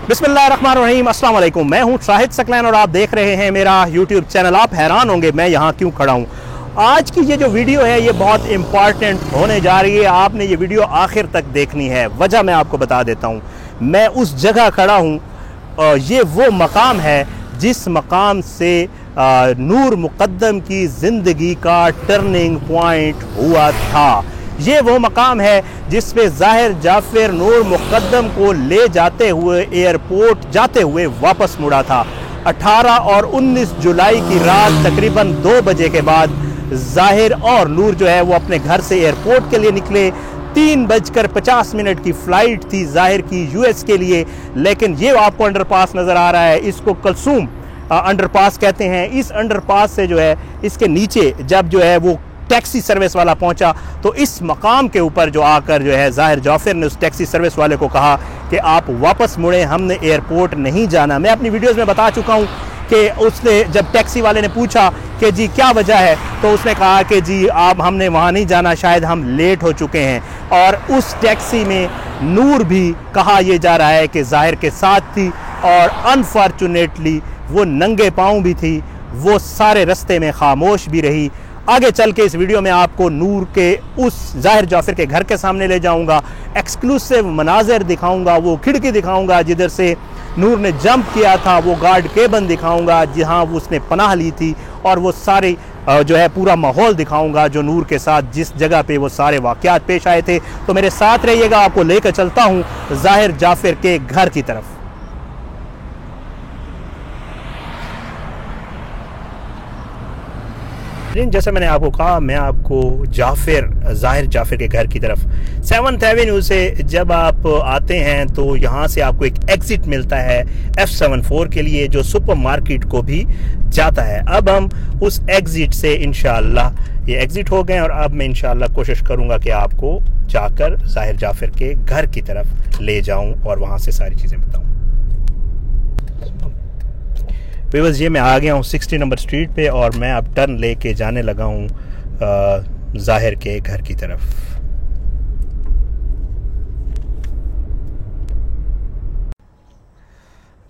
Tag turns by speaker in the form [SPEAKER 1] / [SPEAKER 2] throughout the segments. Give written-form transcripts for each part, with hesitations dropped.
[SPEAKER 1] बिस्मिल्लाहिर्रहमानिर्रहीम, अस्सलाम वालेकुम। मैं हूं शाहिद सकलैन और आप देख रहे हैं मेरा यूट्यूब चैनल। आप हैरान होंगे मैं यहां क्यों खड़ा हूं। आज की ये जो वीडियो है ये बहुत इंपॉर्टेंट होने जा रही है। आपने ये वीडियो आखिर तक देखनी है। वजह मैं आपको बता देता हूं। मैं उस जगह खड़ा हूं, ये वो मकाम है जिस मकाम से नूर मुक़द्दम की ज़िंदगी का टर्निंग पॉइंट हुआ था। ये वो मकाम है जिस पे ज़ाहिर जाफ़र नूर मुक़द्दम को ले जाते हुए एयरपोर्ट जाते हुए वापस मुड़ा था। 18 और 19 जुलाई की रात तकरीबन 2 बजे के बाद ज़ाहिर और नूर जो है वो अपने घर से एयरपोर्ट के लिए निकले। 3:50 की फ़्लाइट थी ज़ाहिर की यूएस के लिए। लेकिन ये आपको अंडरपास नज़र आ रहा है, इसको कलसूम अंडरपास कहते हैं। इस अंडरपास से जो है इसके नीचे जब जो है वो टैक्सी सर्विस वाला पहुंचा तो इस मकाम के ऊपर जो आकर जो है ज़ाहिर जाफ़र ने उस टैक्सी सर्विस वाले को कहा कि आप वापस मुड़े, हमने एयरपोर्ट नहीं जाना। मैं अपनी वीडियोस में बता चुका हूं कि उसने जब टैक्सी वाले ने पूछा कि जी क्या वजह है, तो उसने कहा कि जी आप हमने वहाँ नहीं जाना, शायद हम लेट हो चुके हैं। और उस टैक्सी में नूर भी कहा यह जा रहा है कि ज़ाहिर के साथ थी और अनफॉर्चुनेटली वो नंगे पाँव भी थी, वो सारे रास्ते में खामोश भी रही। आगे चल के इस वीडियो में आपको नूर के उस ज़ाहिर जाफ़र के घर के सामने ले जाऊंगा, एक्सक्लूसिव मनाज़र दिखाऊंगा, वो खिड़की दिखाऊंगा जिधर से नूर ने जंप किया था, वो गार्ड केबिन दिखाऊंगा जहां वो उसने पनाह ली थी, और वो सारे जो है पूरा माहौल दिखाऊंगा जो नूर के साथ जिस जगह पे वो सारे वाक़यात पेश आए थे। तो मेरे साथ रहिएगा, आपको लेकर चलता हूँ ज़ाहिर जाफ़र के घर की तरफ। जैसे मैंने आपको कहा, मैं आपको ज़ाहिर जाफ़र के घर की तरफ 7th एवेन्यू से जब आप आते हैं तो यहाँ से आपको एक एग्ज़िट मिलता है F74 के लिए जो सुपरमार्केट को भी जाता है। अब हम उस एग्ज़िट से इंशाअल्लाह ये एग्ज़िट हो गए और अब मैं इंशाअल्लाह कोशिश करूँगा कि आपको जाकर ज़ाहिर जाफ़र के घर की तरफ ले जाऊँ और वहाँ से सारी चीज़ें बताऊँ। बस ये मैं आ गया हूँ 60 नंबर स्ट्रीट पे और मैं अब टर्न लेके जाने लगा हूँ ज़ाहिर के घर की तरफ।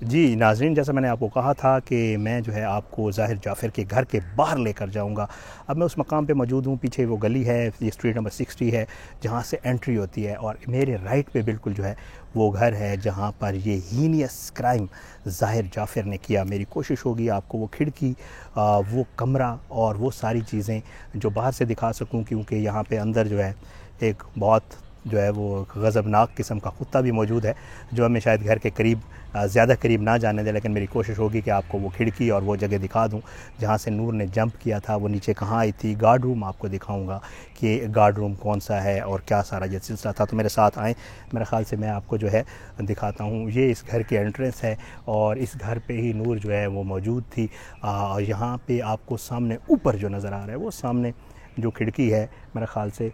[SPEAKER 1] जी नाज़रीन, जैसा मैंने आपको कहा था कि मैं जो है आपको ज़ाहिर जाफ़र के घर के बाहर लेकर जाऊंगा। अब मैं उस मकाम पे मौजूद हूँ। पीछे वो गली है, ये स्ट्रीट नंबर 60 है जहाँ से एंट्री होती है, और मेरे राइट पे बिल्कुल जो है वो घर है जहाँ पर ये हीनियस क्राइम ज़ाहिर जाफ़र ने किया। मेरी कोशिश होगी आपको वो खिड़की, वो कमरा और वो सारी चीज़ें जो बाहर से दिखा सकूँ, क्योंकि यहाँ पे अंदर जो है एक बहुत जो है वो गज़बनाक किस्म का कुत्ता भी मौजूद है जो हमें शायद घर के करीब ज़्यादा करीब ना जाने दे। लेकिन मेरी कोशिश होगी कि आपको वो खिड़की और वो जगह दिखा दूं जहां से नूर ने जंप किया था, वो नीचे कहाँ आई थी। गार्ड रूम आपको दिखाऊंगा कि गार्ड रूम कौन सा है और क्या सारा ये सिलसिला था। तो मेरे साथ आएँ, मेरे ख़्याल से मैं आपको जो है दिखाता हूँ। ये इस घर की एंट्रेंस है और इस घर पर ही नूर जो है वो मौजूद थी। और यहाँ पर आपको सामने ऊपर जो नज़र आ रहा है वो सामने जो खिड़की है, मेरे ख़्याल से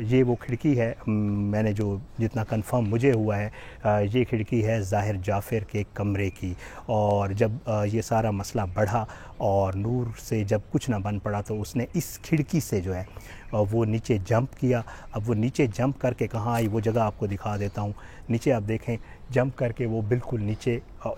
[SPEAKER 1] ये वो खिड़की है। मैंने जो जितना कंफर्म मुझे हुआ है, ये खिड़की है ज़ाहिर जाफ़र के कमरे की। और जब ये सारा मसला बढ़ा और नूर से जब कुछ ना बन पड़ा तो उसने इस खिड़की से जो है वो नीचे जंप किया। अब वो नीचे जंप करके कहाँ आई वो जगह आपको दिखा देता हूँ। नीचे आप देखें, जंप करके वो बिल्कुल नीचे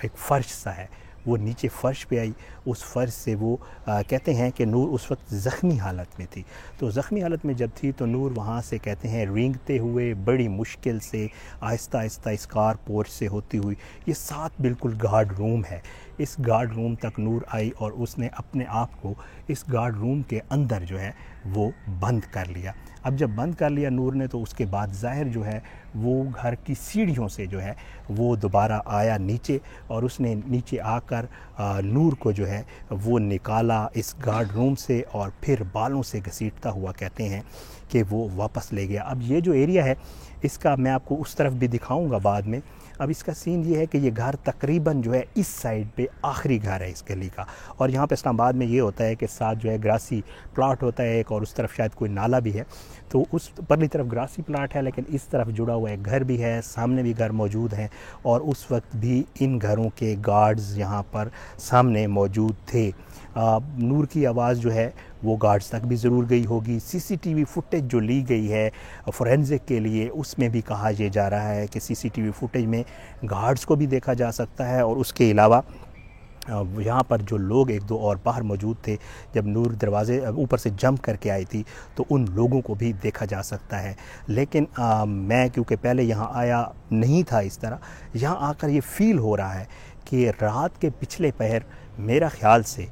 [SPEAKER 1] एक फ़र्श सा है, वो नीचे फ़र्श पे आई। उस फ़र्श से वो कहते हैं कि नूर उस वक्त ज़ख्मी हालत में थी। तो ज़ख्मी हालत में जब थी तो नूर वहाँ से कहते हैं रेंगते हुए बड़ी मुश्किल से आहिस्ता आहिस्ता इस कार पोर्च से होती हुई, ये साथ बिल्कुल गार्ड रूम है, इस गार्ड रूम तक नूर आई और उसने अपने आप को इस गार्ड रूम के अंदर जो है वो बंद कर लिया। अब जब बंद कर लिया नूर ने तो उसके बाद ज़ाहिर जो है वो घर की सीढ़ियों से जो है वो दोबारा आया नीचे, और उसने नीचे आकर नूर को जो है वो निकाला इस गार्ड रूम से और फिर बालों से घसीटता हुआ कहते हैं कि वो वापस ले गया। अब ये जो एरिया है इसका मैं आपको उस तरफ भी दिखाऊंगा बाद में। अब इसका सीन ये है कि ये घर तकरीबन जो है इस साइड पे आखिरी घर है इस गली का, और यहाँ पे इस्लामाबाद में ये होता है कि साथ जो है ग्रासी प्लाट होता है एक, और उस तरफ शायद कोई नाला भी है, तो उस परली तरफ ग्रासी प्लाट है लेकिन इस तरफ जुड़ा हुआ एक घर भी है, सामने भी घर मौजूद हैं। और उस वक्त भी इन घरों के गार्ड्स यहाँ पर सामने मौजूद थे। नूर की आवाज़ जो है वो गार्ड्स तक भी ज़रूर गई होगी। सीसीटीवी फुटेज जो ली गई है फोरेंसिक के लिए, उसमें भी कहा यह जा रहा है कि सीसीटीवी फुटेज में गार्ड्स को भी देखा जा सकता है, और उसके अलावा यहाँ पर जो लोग एक दो और बाहर मौजूद थे जब नूर दरवाज़े ऊपर से जंप करके आई थी, तो उन लोगों को भी देखा जा सकता है। लेकिन मैं क्योंकि पहले यहाँ आया नहीं था इस तरह, यहाँ आकर ये फ़ील हो रहा है कि रात के पिछले पहर मेरा ख़्याल से,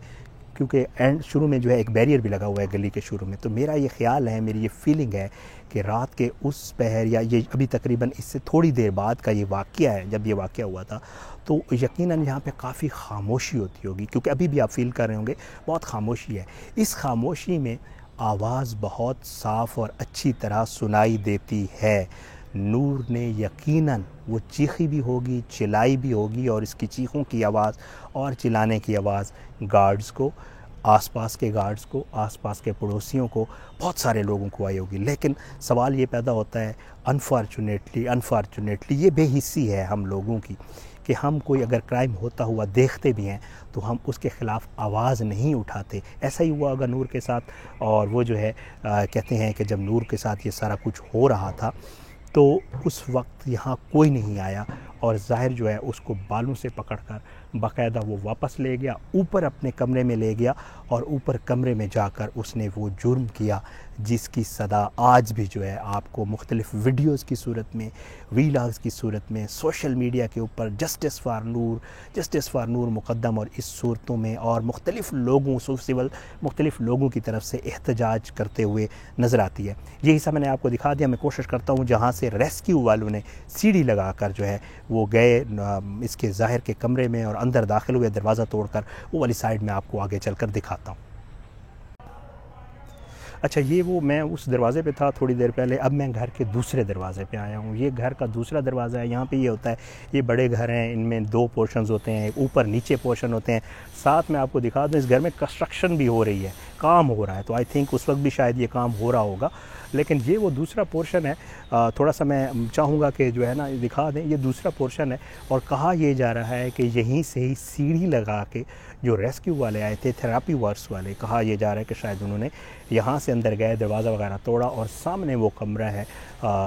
[SPEAKER 1] क्योंकि एंड शुरू में जो है एक बैरियर भी लगा हुआ है गली के शुरू में, तो मेरा ये ख़्याल है, मेरी ये फीलिंग है कि रात के उस पहर या ये अभी तकरीबन इससे थोड़ी देर बाद का ये वाक़या है, जब ये वाक़या हुआ था, तो यकीनन यहाँ पे काफ़ी ख़ामोशी होती होगी, क्योंकि अभी भी आप फील कर रहे होंगे बहुत ख़ामोशी है। इस ख़ामोशी में आवाज़ बहुत साफ़ और अच्छी तरह सुनाई देती है। नूर ने यकीनन वो चीखी भी होगी, चिल्लाई भी होगी, और इसकी चीखों की आवाज़ और चिल्लाने की आवाज़ गार्ड्स को, आसपास के गार्ड्स को, आसपास के पड़ोसियों को, बहुत सारे लोगों को आई होगी। लेकिन सवाल ये पैदा होता है, अनफॉर्चुनेटली ये बेहिस्सी है हम लोगों की कि हम कोई अगर क्राइम होता हुआ देखते भी हैं तो हम उसके ख़िलाफ़ आवाज़ नहीं उठाते। ऐसा ही हुआ होगा नूर के साथ, और वो जो है कहते हैं कि जब नूर के साथ ये सारा कुछ हो रहा था तो उस वक्त यहाँ कोई नहीं आया, और ज़ाहिर जो है उसको बालों से पकड़कर बाकायदा वो वापस ले गया, ऊपर अपने कमरे में ले गया, और ऊपर कमरे में जाकर उसने वो जुर्म किया जिसकी सदा आज भी जो है आपको मुख्तलिफ़ वीडियोज़ की सूरत में, वीलॉग्स की सूरत में, सोशल मीडिया के ऊपर जस्टिस फॉर नूर मुक़द्दम और इस सूरतों में, और मुख्तलिफ़ लोगों सिविल मुख्तलिफ़ लोगों की तरफ से एहतजाज करते हुए नज़र आती है। ये हिस्सा मैंने आपको दिखा दिया। मैं कोशिश करता हूँ जहाँ से रेस्क्यू वालों ने सीढ़ी लगा कर जो है वो गए इसके ज़ाहिर के कमरे में और अंदर दाखिल हुए, दरवाज़ा तोड़कर, वो वाली साइड में आपको आगे चलकर दिखाता हूँ। अच्छा, ये वो मैं उस दरवाज़े पे था थोड़ी देर पहले, अब मैं घर के दूसरे दरवाज़े पे आया हूँ। ये घर का दूसरा दरवाज़ा है। यहाँ पे ये होता है, ये बड़े घर हैं, इनमें दो पोर्शंस होते हैं, एक ऊपर नीचे पोर्शन होते हैं। साथ में आपको दिखा दूँ, इस घर में कंस्ट्रक्शन भी हो रही है, काम हो रहा है, तो आई थिंक उस वक्त भी शायद ये काम हो रहा होगा। लेकिन ये वो दूसरा पोर्शन है, थोड़ा सा मैं चाहूँगा कि जो है ना दिखा दें, ये दूसरा पोर्शन है, और कहा यह जा रहा है कि यहीं से ही सीढ़ी लगा के जो रेस्क्यू वाले आए थे, थेरेपी वर्क्स वाले, कहा यह जा रहा है कि शायद उन्होंने यहाँ से अंदर गए, दरवाज़ा वगैरह तोड़ा, और सामने वो कमरा है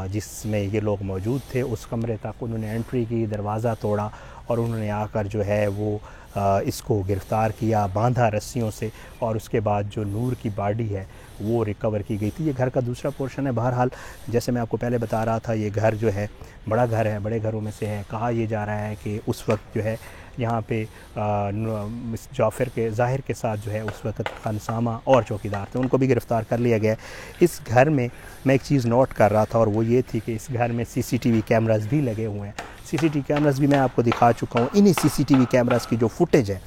[SPEAKER 1] जिसमें ये लोग मौजूद थे, उस कमरे तक उन्होंने एंट्री की, दरवाज़ा तोड़ा, और उन्होंने आकर जो है वो इसको गिरफ़्तार किया, बांधा रस्सियों से, और उसके बाद जो नूर की बॉडी है वो रिकवर की गई थी। ये घर का दूसरा पोर्शन है। बहरहाल जैसे मैं आपको पहले बता रहा था, ये घर जो है बड़ा घर है, बड़े घरों में से है। कहा यह जा रहा है कि उस वक्त जो है यहाँ पे मिस जाफ़र के ज़ाहिर के साथ जो है उस वक्त खानसामा और चौकीदार थे, उनको भी गिरफ़्तार कर लिया गया। इस घर में मैं एक चीज़ नोट कर रहा था, और वो ये थी कि इस घर में सीसीटीवी कैमरास भी लगे हुए हैं। सीसीटीवी कैमरास भी मैं आपको दिखा चुका हूँ। इन्हीं सीसीटीवी कैमरास की जो फुटेज है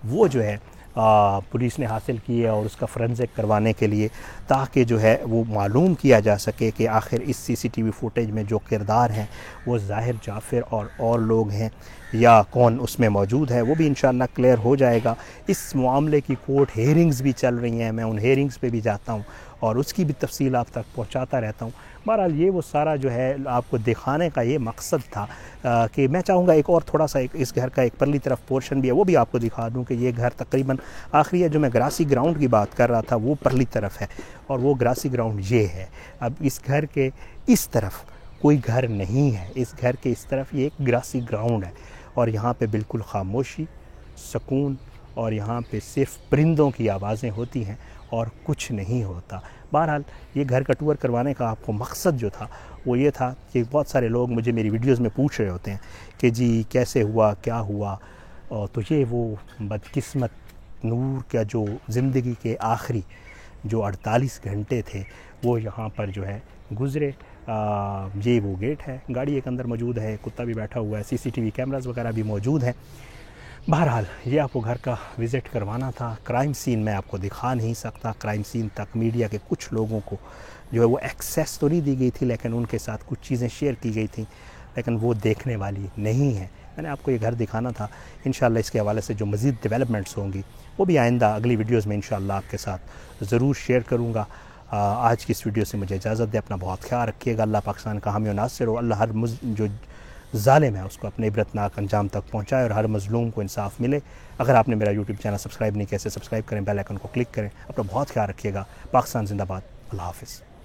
[SPEAKER 1] वो जो है पुलिस ने हासिल की है, और उसका फोरेंसिक करवाने के लिए, ताकि जो है वो मालूम किया जा सके कि आखिर इस सीसीटीवी फुटेज में जो किरदार हैं वो ज़ाहिर जाफ़र और लोग हैं या कौन उसमें मौजूद है, वो भी इंशाअल्लाह क्लियर हो जाएगा। इस मामले की कोर्ट हेयरिंग्स भी चल रही हैं, मैं उन हेयरिंग्स पे भी जाता हूँ और उसकी भी तफसील आप तक पहुँचाता रहता हूँ। बहरहाल ये वो सारा जो है आपको दिखाने का ये मकसद था कि मैं चाहूँगा एक और थोड़ा सा इस घर का एक परली तरफ पोर्शन भी है, वो भी आपको दिखा दूँ कि ये घर तकरीबन आखिरी है। जो मैं ग्रासी ग्राउंड की बात कर रहा था वो परली तरफ है, और वो ग्रासी ग्राउंड ये है। अब इस घर के इस तरफ कोई घर नहीं है, इस घर के इस तरफ ये एक ग्रासी ग्राउंड है, और यहाँ पे बिल्कुल खामोशी, सुकून, और यहाँ पे सिर्फ परिंदों की आवाज़ें होती हैं और कुछ नहीं होता। बहरहाल ये घर का टूर करवाने का आपको मकसद जो था वो ये था कि बहुत सारे लोग मुझे मेरी वीडियोस में पूछ रहे होते हैं कि जी कैसे हुआ, क्या हुआ, तो ये वो बदकिस्मत नूर का जो ज़िंदगी के आखिरी जो 48 घंटे थे वो यहाँ पर जो है गुज़रे। ये वो गेट है, गाड़ी एक अंदर मौजूद है, कुत्ता भी बैठा हुआ है, सीसीटीवी कैमरास वगैरह भी मौजूद हैं। बहरहाल ये आपको घर का विज़िट करवाना था। क्राइम सीन मैं आपको दिखा नहीं सकता, क्राइम सीन तक मीडिया के कुछ लोगों को जो है वो एक्सेस तो नहीं दी गई थी, लेकिन उनके साथ कुछ चीज़ें शेयर की गई थी, लेकिन वो देखने वाली नहीं है। मैंने आपको ये घर दिखाना था। इंशाल्लाह इसके हवाले से जो मज़ीद डेवलपमेंट्स होंगी वो भी आइंदा अगली वीडियोज़ में इंशाल्लाह आपके साथ ज़रूर शेयर करूँगा। आज की इस वीडियो से मुझे इजाज़त दे। अपना बहुत ख्याल रखिएगा। अल्लाह पाकिस्तान का हामी और नासिर हो। अल्लाह हर जो ज़ालिम है उसको अपने इबरतनाक अंजाम तक पहुँचाए और हर मज़लूम को इंसाफ मिले। अगर आपने मेरा यूट्यूब चैनल सब्सक्राइब नहीं किया, सब्सक्राइब करें, बेल आइकन को क्लिक करें। अपना बहुत ख्याल रखिएगा। पाकिस्तान जिंदाबाद। अल्लाह हाफ़िज़।